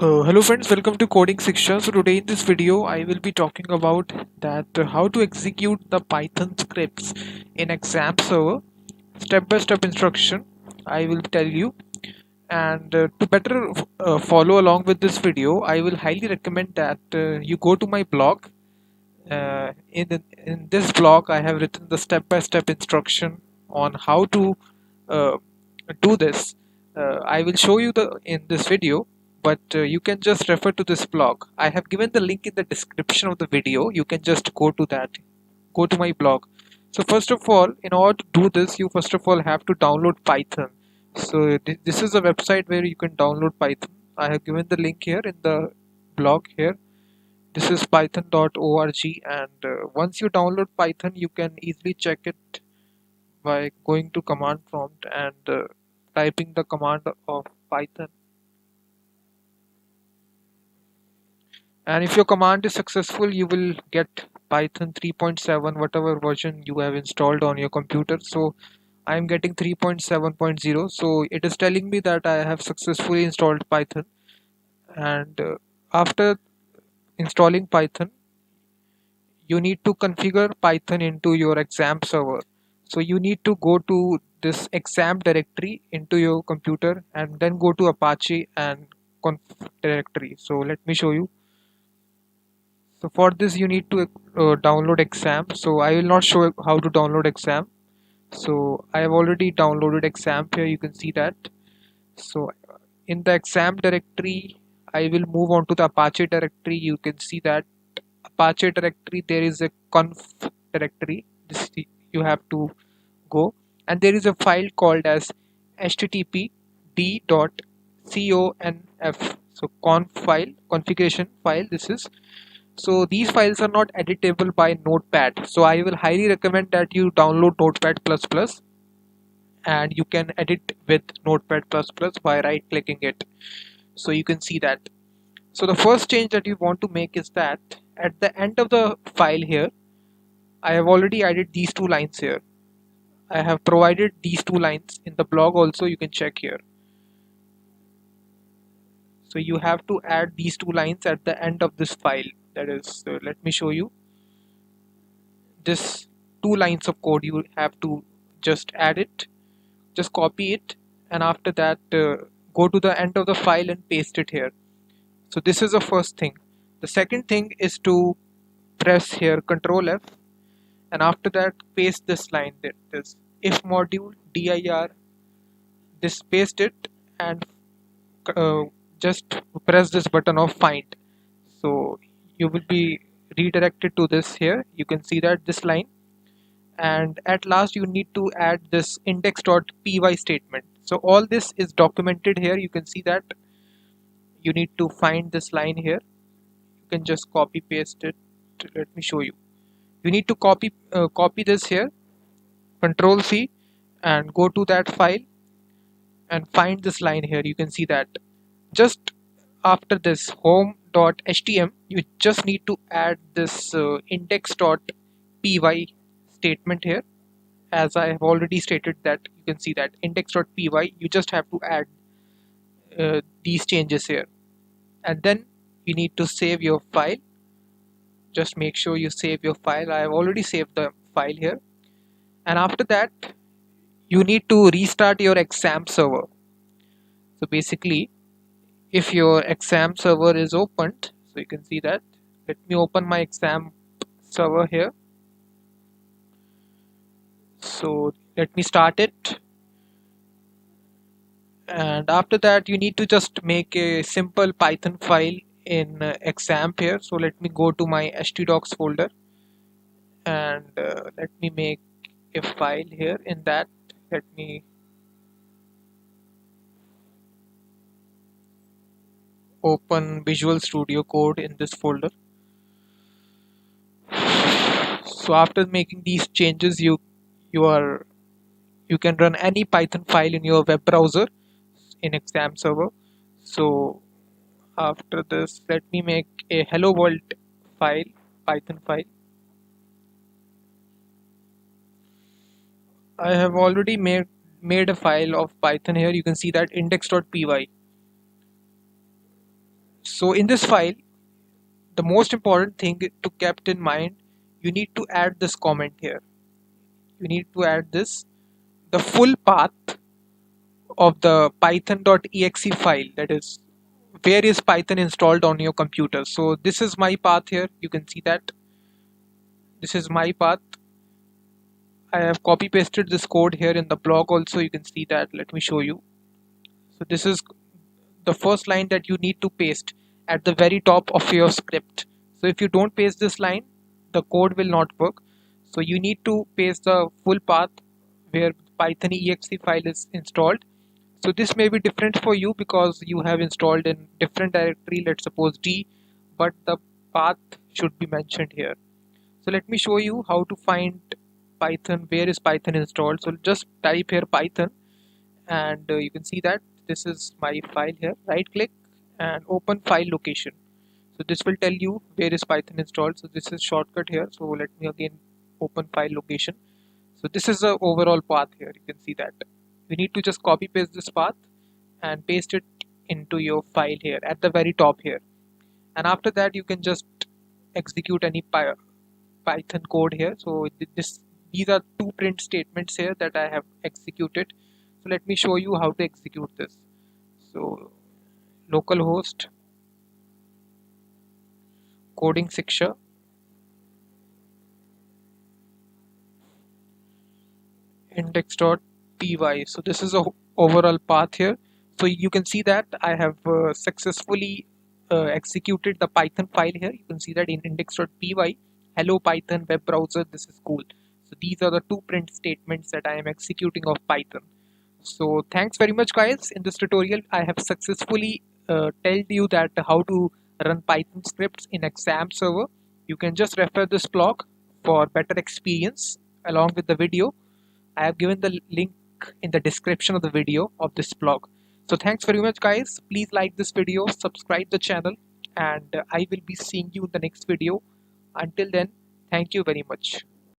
Hello friends, welcome to Coding Shiksha. So today in this video I will be talking about that how to execute the Python scripts in XAMPP server. Step by step instruction I will tell you, and to better follow along with this video I will highly recommend that you go to my blog. In this blog I have written the step by step instruction on how to uh, do this. I will show you the in this video, but you can just refer to this blog. I have given the link in the description of the video. You can just go to that, go to my blog. So first of all, in order to do this, you first of all have to download Python. So this is a website where you can download Python. I have given the link here in the blog here. This is python.org, and once you download Python you can easily check it by going to command prompt and typing the command of Python. And if your command is successful, you will get Python 3.7, whatever version you have installed on your computer. So I am getting 3.7.0. So it is telling me that I have successfully installed Python. And after installing Python, you need to configure Python into your XAMPP server. So you need to go to this XAMPP directory into your computer and then go to Apache and conf directory. So let me show you. So for this you need to download XAMPP. So I will not show how to download XAMPP. So I have already downloaded XAMPP here. You can see that. So in the XAMPP directory, I will move on to the Apache directory. You can see that Apache directory there is a conf directory. This you have to go, and there is a file called as http d.conf. So conf file, configuration file this is. So these files are not editable by Notepad. So I will highly recommend that you download Notepad++, and you can edit with Notepad++ by right clicking it. So you can see that. So the first change that you want to make is that at the end of the file here, I have already added these two lines here. I have provided these two lines in the blog also, you can check here. So you have to add these two lines at the end of this file. That is, let me show you. This two lines of code, you have to just add it, just copy it, and after that go to the end of the file and paste it here. So this is the first thing. The second thing is to press here Control F, and after that paste this line, that is if module dir, this paste it, and uh, just press this button of find. So you will be redirected to this here. You can see that this line, and at last you need to add this index.py statement. So all this is documented here. You can see that you need to find this line here. You can just copy paste it. Let me show you. You need to copy this here, Control C, and go to that file and find this line here. You can see that just after this home.htm you just need to add this index.py statement here. As I have already stated that, you can see that index.py, you just have to add these changes here, and then you need to save your file. Just make sure you save your file. I have already saved the file here, and after that you need to restart your XAMPP server. So basically, if your XAMPP server is opened, so you can see that. Let me open my XAMPP server here. So let me start it, and after that you need to just make a simple Python file in XAMPP here. So let me go to my htdocs folder, and let me make a file here. In that, let me open Visual Studio Code in this folder. So after making these changes, you can run any Python file in your web browser in XAMPP server. So after this, let me make a hello world file, Python file. I have already made a file of Python here. You can see that index.py. So in this file, the most important thing to kept in mind, you need to add this comment here. You need to add this, the full path of the python.exe file, that is where is Python installed on your computer. So this is my path here. You can see that this is my path. I have copy pasted this code here in the blog also. You can see that. Let me show you. So this is the first line that you need to paste at the very top of your script. So if you don't paste this line, the code will not work. So you need to paste the full path where Python exe file is installed. So this may be different for you because you have installed in different directory, let's suppose D, but the path should be mentioned here. So let me show you how to find Python, where is Python installed. So just type here Python, and you can see that this is my file here. Right click and open file location. So this will tell you where is Python installed. So this is shortcut here. So let me again open file location. So this is the overall path here. You can see that you need to just copy paste this path and paste it into your file here at the very top here, and after that you can just execute any Python code here. So these are two print statements here that I have executed. So let me show you how to execute this. So localhost coding Shiksha index.py. So this is a overall path here. So you can see that I have successfully executed the Python file here. You can see that in index.py, hello Python web browser, this is cool. So these are the two print statements that I am executing of Python. So thanks very much guys. In this tutorial I have successfully told you that how to run Python scripts in XAMPP server. You can just refer this blog for better experience along with the video. I have given the link in the description of the video of this blog. So thanks very much guys. Please like this video, subscribe the channel, and I will be seeing you in the next video. Until then, thank you very much.